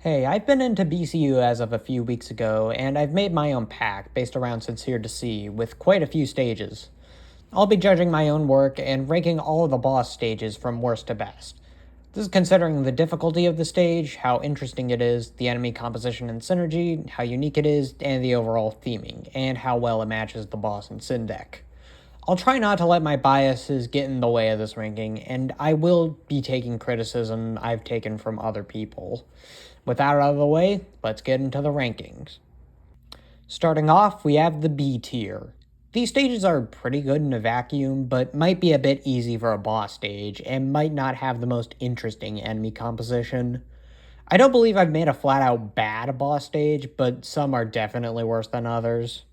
Hey, I've been into BCU as of a few weeks ago, and I've made my own pack based around Sincere to See, with quite a few stages. I'll be judging my own work and ranking all of the boss stages from worst to best. This is considering the difficulty of the stage, how interesting it is, the enemy composition and synergy, how unique it is, and the overall theming, and how well it matches the boss and Sin deck. I'll try not to let my biases get in the way of this ranking, and I will be taking criticism I've taken from other people. With that out of the way, let's get into the rankings. Starting off, we have the B tier. These stages are pretty good in a vacuum, but might be a bit easy for a boss stage, and might not have the most interesting enemy composition. I don't believe I've made a flat out bad boss stage, but some are definitely worse than others.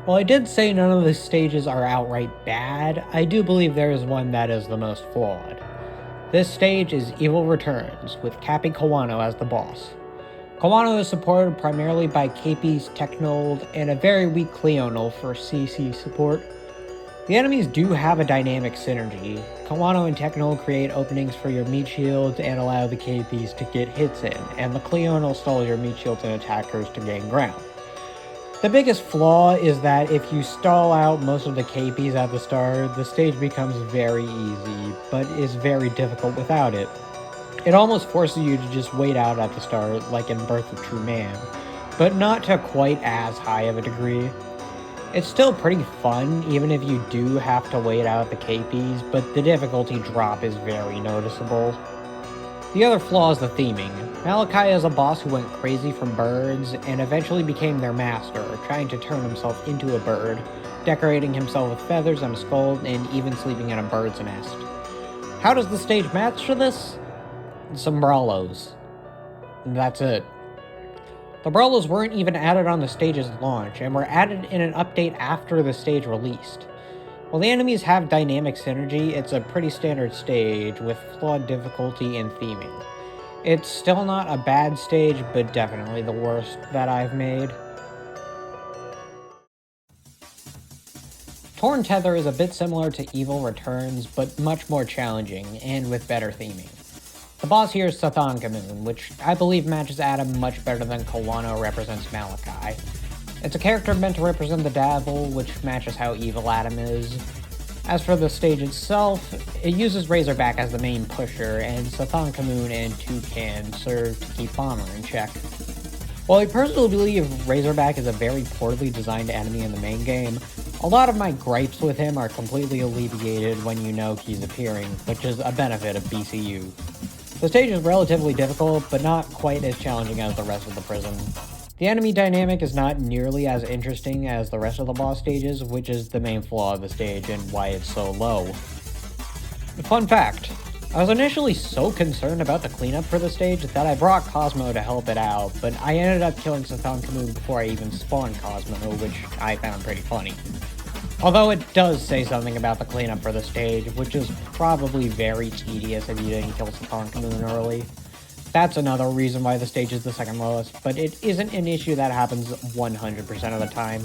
While I did say none of the stages are outright bad, I do believe there is one that is the most flawed. This stage is Evil Returns, with Cappy Kawano as the boss. Kawano is supported primarily by Cappy's Technold and a very weak Cleonal for CC support. The enemies do have a dynamic synergy. Kawano and Technold create openings for your meat shields and allow the Cappies to get hits in, and the Cleonal stalls your meat shields and attackers to gain ground. The biggest flaw is that if you stall out most of the KPs at the start, the stage becomes very easy, but is very difficult without it. It almost forces you to just wait out at the start, like in Birth of True Man, but not to quite as high of a degree. It's still pretty fun, even if you do have to wait out the KPs, but the difficulty drop is very noticeable. The other flaw is the theming. Malachi is a boss who went crazy from birds and eventually became their master, trying to turn himself into a bird, decorating himself with feathers on his skull and even sleeping in a bird's nest. How does the stage match to this? Sombreros. And that's it. The Brawlos weren't even added on the stage's launch and were added in an update after the stage released. While the enemies have dynamic synergy, it's a pretty standard stage with flawed difficulty and theming. It's still not a bad stage, but definitely the worst that I've made. Torn Tether is a bit similar to Evil Returns, but much more challenging, and with better theming. The boss here is Sathankamun, which I believe matches Adam much better than Kawano represents Malachi. It's a character meant to represent the devil, which matches how evil Adam is. As for the stage itself, it uses Razorback as the main pusher, and Sathankamun and Toucan serve to keep Bomber in check. While I personally believe Razorback is a very poorly designed enemy in the main game, a lot of my gripes with him are completely alleviated when you know he's appearing, which is a benefit of BCU. The stage is relatively difficult, but not quite as challenging as the rest of the prison. The enemy dynamic is not nearly as interesting as the rest of the boss stages, which is the main flaw of the stage and why it's so low. Fun fact, I was initially so concerned about the cleanup for the stage that I brought Cosmo to help it out, but I ended up killing Sathankamun before I even spawned Cosmo, which I found pretty funny. Although it does say something about the cleanup for the stage, which is probably very tedious if you didn't kill Sathankamun early. That's another reason why the stage is the second lowest, but it isn't an issue that happens 100% of the time.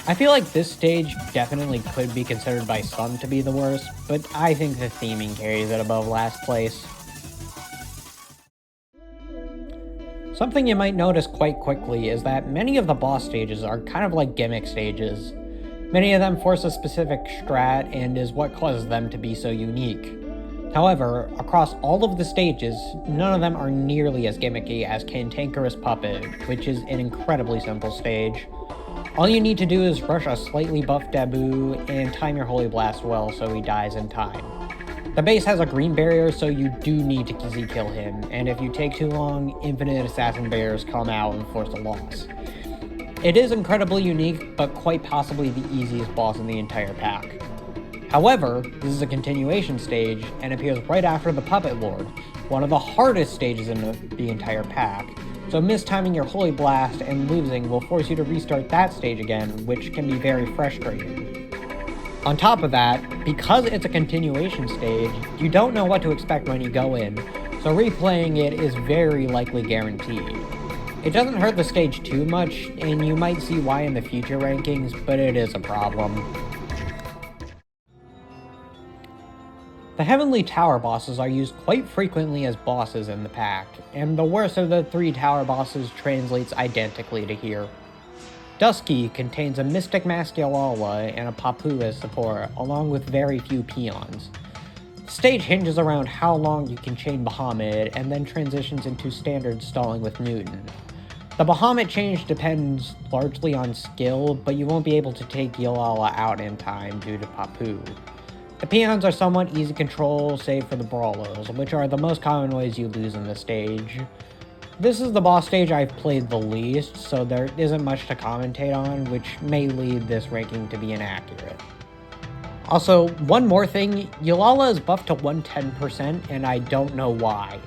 I feel like this stage definitely could be considered by some to be the worst, but I think the theming carries it above last place. Something you might notice quite quickly is that many of the boss stages are kind of like gimmick stages. Many of them force a specific strat and is what causes them to be so unique. However, across all of the stages, none of them are nearly as gimmicky as Cantankerous Puppet, which is an incredibly simple stage. All you need to do is rush a slightly buffed Dabu and time your Holy Blast well so he dies in time. The base has a green barrier, so you do need to easy kill him, and if you take too long, infinite assassin barriers come out and force a loss. It is incredibly unique, but quite possibly the easiest boss in the entire pack. However, this is a continuation stage, and appears right after the Puppet Lord, one of the hardest stages in the entire pack, so mistiming your Holy Blast and losing will force you to restart that stage again, which can be very frustrating. On top of that, because it's a continuation stage, you don't know what to expect when you go in, so replaying it is very likely guaranteed. It doesn't hurt the stage too much, and you might see why in the future rankings, but it is a problem. The Heavenly Tower bosses are used quite frequently as bosses in the pack, and the worst of the 3 tower bosses translates identically to here. Dusky contains a Mystic Masculala and a Papu as support, along with very few peons. The stage hinges around how long you can chain Bahamut, and then transitions into standard stalling with Newton. The Bahamut change depends largely on skill, but you won't be able to take Yalala out in time due to Papu. The peons are somewhat easy control, save for the brawlers, which are the most common ways you lose in this stage. This is the boss stage I've played the least, so there isn't much to commentate on, which may lead this ranking to be inaccurate. Also, one more thing, Yalala is buffed to 110%, and I don't know why.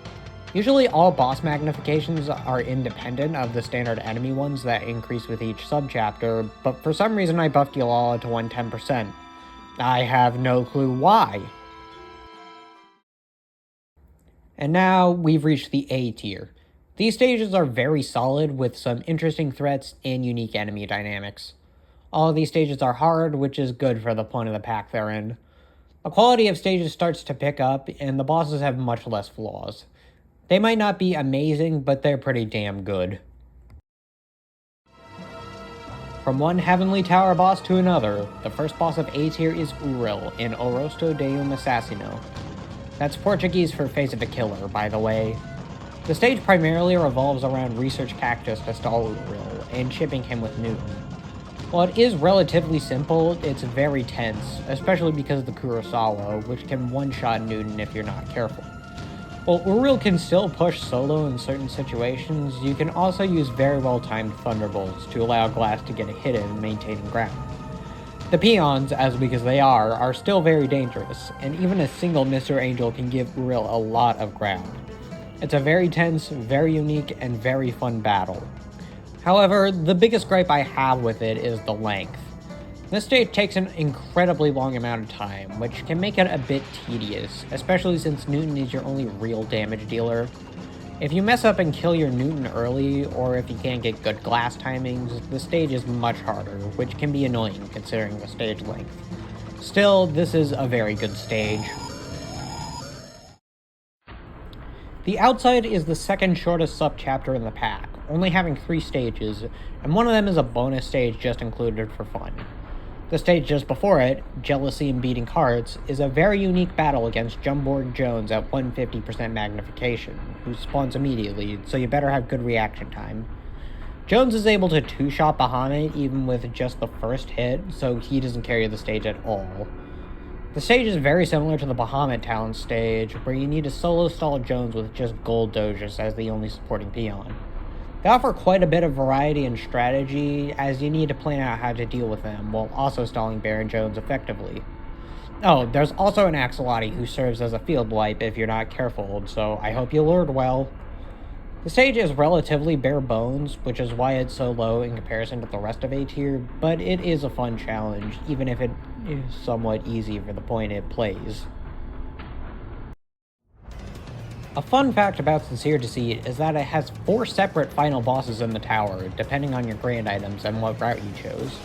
Usually all boss magnifications are independent of the standard enemy ones that increase with each subchapter, but for some reason I buffed Yalala to 110%. I have no clue why. And now we've reached the A tier. These stages are very solid with some interesting threats and unique enemy dynamics. All of these stages are hard, which is good for the point of the pack they're in. The quality of stages starts to pick up, and the bosses have much less flaws. They might not be amazing, but they're pretty damn good. From one Heavenly Tower boss to another, the first boss of A tier is Uril in O Rosto de um Assassino. That's Portuguese for Face of a Killer, by the way. The stage primarily revolves around Research Cactus to stall Uril, and chipping him with Newton. While it is relatively simple, it's very tense, especially because of the Kurosawa, which can one-shot Newton if you're not careful. While Uril can still push solo in certain situations, you can also use very well-timed Thunderbolts to allow Glass to get a hit in, maintaining ground. The peons, as weak as they are still very dangerous, and even a single Mr. Angel can give Uril a lot of ground. It's a very tense, very unique, and very fun battle. However, the biggest gripe I have with it is the length. This stage takes an incredibly long amount of time, which can make it a bit tedious, especially since Newton is your only real damage dealer. If you mess up and kill your Newton early, or if you can't get good glass timings, the stage is much harder, which can be annoying considering the stage length. Still, this is a very good stage. The Outside is the second shortest subchapter in the pack, only having 3 stages, and one of them is a bonus stage just included for fun. The stage just before it, Jealousy and Beating Hearts, is a very unique battle against Jumborg Jones at 150% magnification, who spawns immediately, so you better have good reaction time. Jones is able to 2-shot Bahamut even with just the first hit, so he doesn't carry the stage at all. The stage is very similar to the Bahamut talent stage, where you need to solo stall Jones with just Gold Doges as the only supporting peon. They offer quite a bit of variety and strategy, as you need to plan out how to deal with them, while also stalling Baron Jones effectively. Oh, there's also an Axolotl who serves as a field wipe if you're not careful, so I hope you lured well. The stage is relatively bare bones, which is why it's so low in comparison to the rest of A tier, but it is a fun challenge, even if it is somewhat easy for the point it plays. A fun fact about Sincere Deceit is that it has 4 separate final bosses in the tower, depending on your grand items and what route you chose.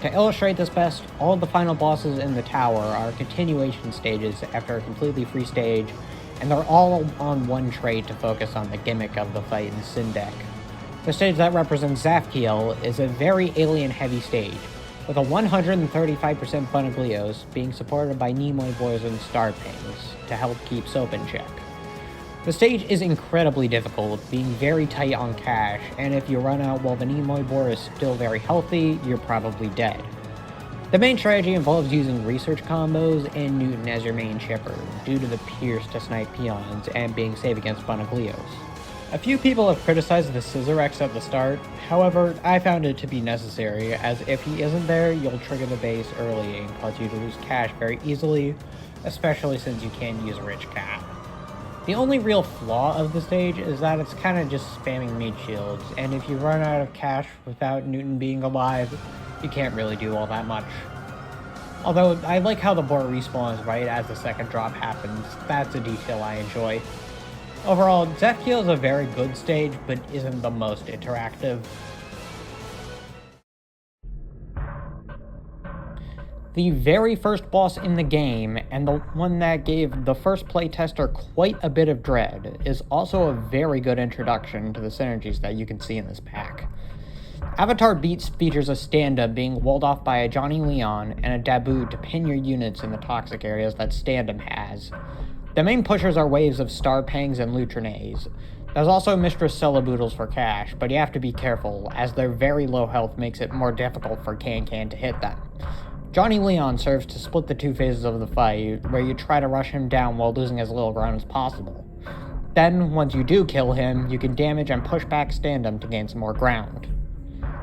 To illustrate this best, all of the final bosses in the tower are continuation stages after a completely free stage, and they're all on one trait to focus on the gimmick of the fight in Sindek. The stage that represents Zafkiel is a very alien-heavy stage, with a 135% Bunaglios being supported by Nimoy Boars and Star Pings to help keep Soap in check. The stage is incredibly difficult, being very tight on cash, and if you run out while the Nimoy Boar is still very healthy, you're probably dead. The main strategy involves using research combos and Newton as your main chipper, due to the Pierce to snipe peons and being safe against Bunaglios. A few people have criticized the Scissor X at the start, however, I found it to be necessary, as if he isn't there, you'll trigger the base early and cause you to lose cash very easily, especially since you can use Rich Cat. The only real flaw of the stage is that it's kinda just spamming meat shields, and if you run out of cash without Newton being alive, you can't really do all that much. Although, I like how the boar respawns right as the second drop happens, that's a detail I enjoy. Overall, Zefkiel is a very good stage, but isn't the most interactive. The very first boss in the game, and the one that gave the first playtester quite a bit of dread, is also a very good introduction to the synergies that you can see in this pack. Avatar Beats features a stand-up being walled off by a Johnny Leon and a Dabu to pin your units in the toxic areas that stand-up has. The main pushers are waves of Star Pangs and Lutrinays. There's also Mistress Celeboodles for cash, but you have to be careful, as their very low health makes it more difficult for Can-Can to hit them. Johnny Leon serves to split the two phases of the fight, where you try to rush him down while losing as little ground as possible. Then, once you do kill him, you can damage and push back stand-up to gain some more ground.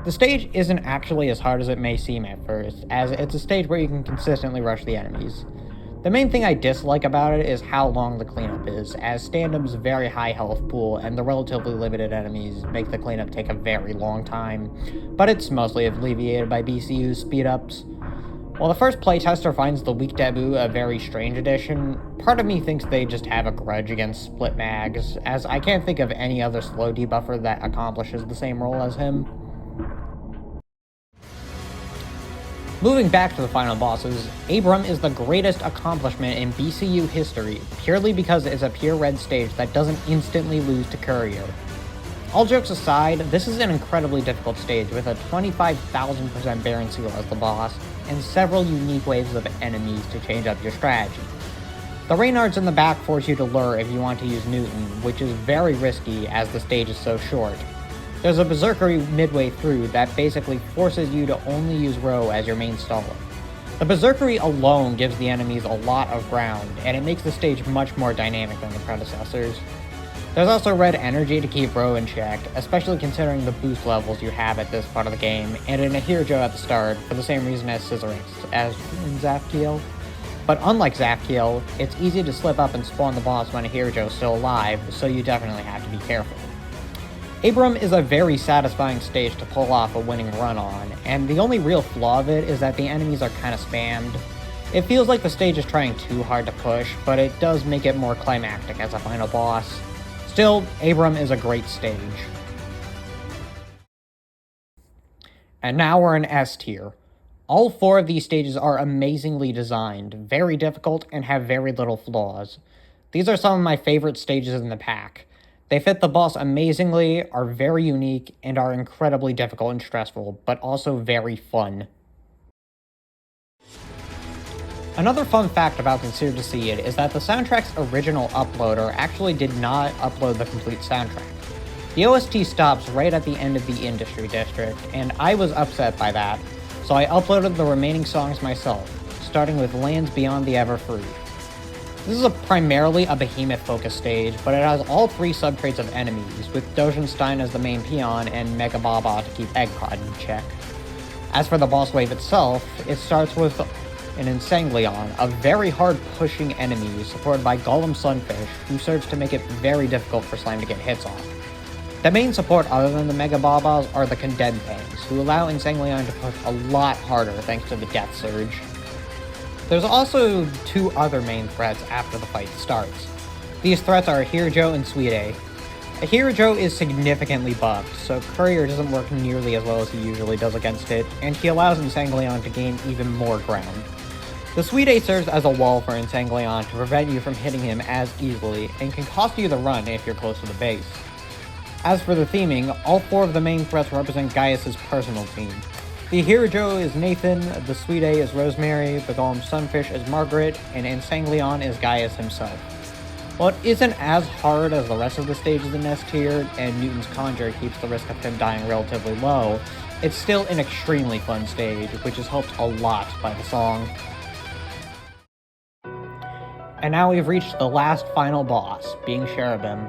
The stage isn't actually as hard as it may seem at first, as it's a stage where you can consistently rush the enemies. The main thing I dislike about it is how long the cleanup is, as stand-up's very high health pool and the relatively limited enemies make the cleanup take a very long time, but it's mostly alleviated by BCU's speed-ups. While the first playtester finds the weak Dabu a very strange addition, part of me thinks they just have a grudge against split mags, as I can't think of any other slow debuffer that accomplishes the same role as him. Moving back to the final bosses, Abram is the greatest accomplishment in BCU history, purely because it's a pure red stage that doesn't instantly lose to Courier. All jokes aside, this is an incredibly difficult stage with a 25,000% Baron Seal as the boss, and several unique waves of enemies to change up your strategy. The Reynards in the back force you to lure if you want to use Newton, which is very risky as the stage is so short. There's a Berserkery midway through that basically forces you to only use Row as your main staller. The Berserkery alone gives the enemies a lot of ground, and it makes the stage much more dynamic than the predecessors. There's also red energy to keep Row in check, especially considering the boost levels you have at this part of the game, and in Ahirjo at the start, for the same reason as Scissorix, as in Zafkiel. But unlike Zafkiel, it's easy to slip up and spawn the boss when Ahirjo is still alive, so you definitely have to be careful. Abram is a very satisfying stage to pull off a winning run on, and the only real flaw of it is that the enemies are kinda spammed. It feels like the stage is trying too hard to push, but it does make it more climactic as a final boss. Still, Abram is a great stage. And now we're in S tier. All 4 of these stages are amazingly designed, very difficult, and have very little flaws. These are some of my favorite stages in the pack. They fit the boss amazingly, are very unique, and are incredibly difficult and stressful, but also very fun. Another fun fact about Deceit is that the soundtrack's original uploader actually did not upload the complete soundtrack. The OST stops right at the end of the Industry District, and I was upset by that, so I uploaded the remaining songs myself, starting with Lands Beyond the Everfree. This is primarily a behemoth-focused stage, but it has all 3 subtraits of enemies, with Dogenstein as the main peon and Mega Baba to keep Eggpod in check. As for the boss wave itself, it starts with an Ensanglion, a very hard-pushing enemy supported by Golem Sunfish, who serves to make it very difficult for Slime to get hits off. The main support other than the Mega Babas are the Condemned Pangs, who allow Ensanglion to push a lot harder thanks to the Death Surge. There's also 2 other main threats after the fight starts. These threats are Ahirjo and Suide. Ahirjo is significantly buffed, so Courier doesn't work nearly as well as he usually does against it, and he allows Ensanglion to gain even more ground. The Suide serves as a wall for Ensanglion to prevent you from hitting him as easily, and can cost you the run if you're close to the base. As for the theming, all 4 of the main threats represent Gaius' personal team. The Ahirjo is Nathan, the Suide is Rosemary, the Golem Sunfish is Margaret, and Ensanglion is Gaius himself. While it isn't as hard as the rest of the stages in S tier, and Newton's Conjure keeps the risk of him dying relatively low, it's still an extremely fun stage, which is helped a lot by the song. And now we've reached the last final boss, being Cherubim.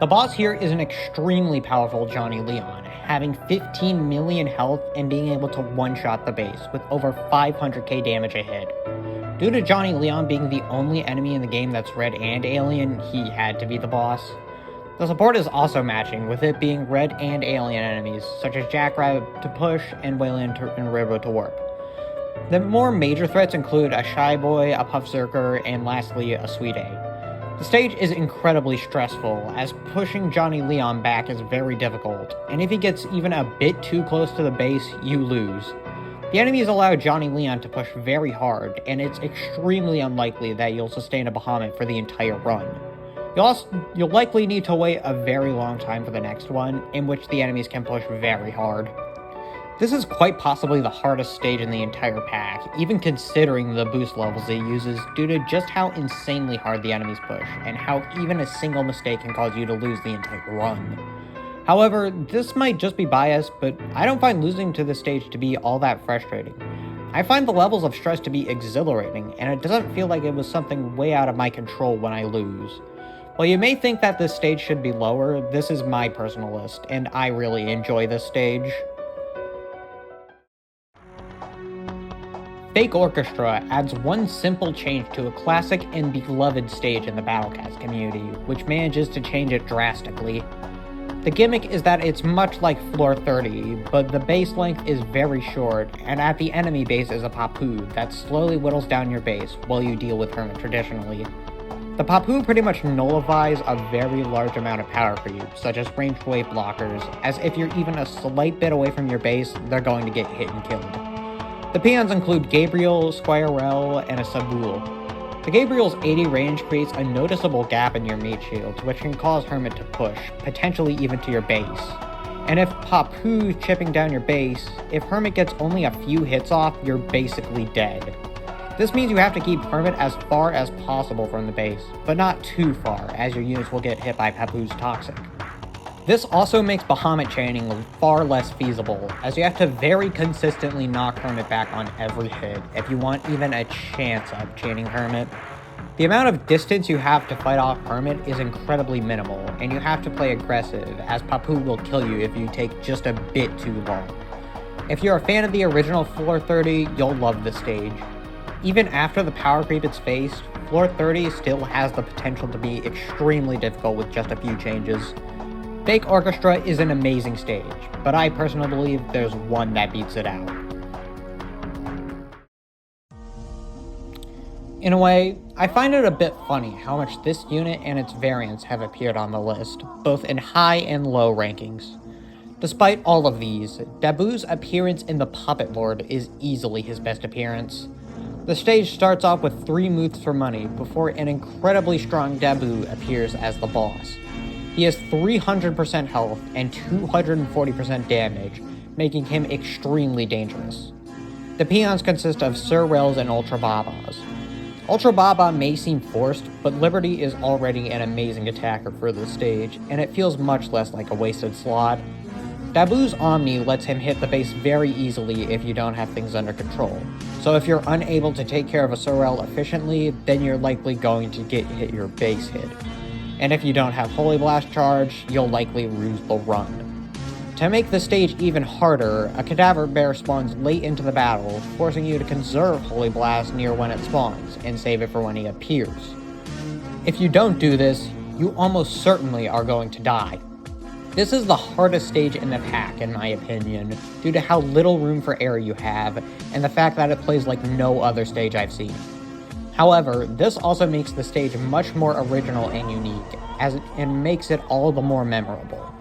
The boss here is an extremely powerful Johnny Leon, having 15 million health and being able to one-shot the base with over 500k damage a hit. Due to Johnny Leon being the only enemy in the game that's red and alien, he had to be the boss. The support is also matching, with it being red and alien enemies, such as Jackrabbit to push and Wayland and Robo to warp. The more major threats include a Shy Boy, a Puffzerker, and lastly a Suide. The stage is incredibly stressful, as pushing Johnny Leon back is very difficult, and if he gets even a bit too close to the base, you lose. The enemies allow Johnny Leon to push very hard, and it's extremely unlikely that you'll sustain a Bahamut for the entire run. You'll likely need to wait a very long time for the next one, in which the enemies can push very hard. This is quite possibly the hardest stage in the entire pack, even considering the boost levels it uses, due to just how insanely hard the enemies push, and how even a single mistake can cause you to lose the entire run. However, this might just be biased, but I don't find losing to this stage to be all that frustrating. I find the levels of stress to be exhilarating, and it doesn't feel like it was something way out of my control when I lose. While you may think that this stage should be lower, this is my personal list, and I really enjoy this stage. Fake Orchestra adds one simple change to a classic and beloved stage in the Battlecast community, which manages to change it drastically. The gimmick is that it's much like Floor 30, but the base length is very short, and at the enemy base is a Papu that slowly whittles down your base while you deal with Hermit traditionally. The Papu pretty much nullifies a very large amount of power for you, such as ranged wave blockers, as if you're even a slight bit away from your base, they're going to get hit and killed. The peons include Gabriel, Squirrel, and a Sabul. The Gabriel's 80 range creates a noticeable gap in your meat shields, which can cause Hermit to push, potentially even to your base. And if Papu's chipping down your base, if Hermit gets only a few hits off, you're basically dead. This means you have to keep Hermit as far as possible from the base, but not too far, as your units will get hit by Papu's Toxic. This also makes Bahamut chaining far less feasible, as you have to very consistently knock Hermit back on every hit if you want even a chance of chaining Hermit. The amount of distance you have to fight off Hermit is incredibly minimal, and you have to play aggressive, as Papu will kill you if you take just a bit too long. If you're a fan of the original Floor 30, you'll love this stage. Even after the power creep it's faced, Floor 30 still has the potential to be extremely difficult with just a few changes. Fake Orchestra is an amazing stage, but I personally believe there's one that beats it out. In a way, I find it a bit funny how much this unit and its variants have appeared on the list, both in high and low rankings. Despite all of these, Dabu's appearance in the Puppet Lord is easily his best appearance. The stage starts off with 3 moves for money before an incredibly strong Dabu appears as the boss. He has 300% health and 240% damage, making him extremely dangerous. The peons consist of Sir Rels and Ultra Babas. Ultra Baba may seem forced, but Liberty is already an amazing attacker for this stage, and it feels much less like a wasted slot. Dabu's Omni lets him hit the base very easily if you don't have things under control, so if you're unable to take care of a Sorrel efficiently, then you're likely going to get your base hit. And if you don't have Holy Blast charge, you'll likely lose the run. To make the stage even harder, a Cadaver Bear spawns late into the battle, forcing you to conserve Holy Blast near when it spawns, and save it for when he appears. If you don't do this, you almost certainly are going to die. This is the hardest stage in the pack, in my opinion, due to how little room for error you have, and the fact that it plays like no other stage I've seen. However, this also makes the stage much more original and unique, and makes it all the more memorable.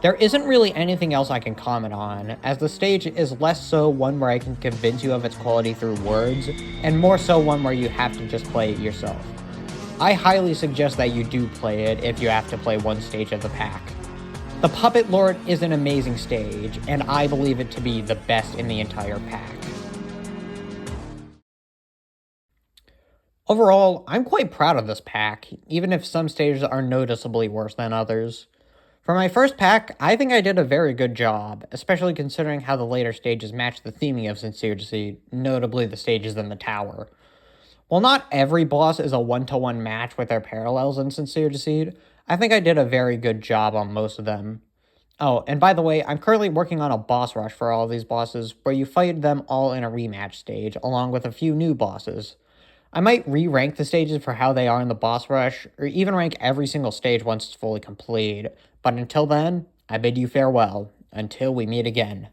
There isn't really anything else I can comment on, as the stage is less so one where I can convince you of its quality through words, and more so one where you have to just play it yourself. I highly suggest that you do play it if you have to play one stage of the pack. The Puppet Lord is an amazing stage, and I believe it to be the best in the entire pack. Overall, I'm quite proud of this pack, even if some stages are noticeably worse than others. For my first pack, I think I did a very good job, especially considering how the later stages match the theming of Sincere Deceit, notably the stages in the tower. While not every boss is a one-to-one match with their parallels in Sincere Deceit, I think I did a very good job on most of them. Oh, and by the way, I'm currently working on a boss rush for all of these bosses, where you fight them all in a rematch stage, along with a few new bosses. I might re-rank the stages for how they are in the boss rush, or even rank every single stage once it's fully complete, but until then, I bid you farewell, until we meet again.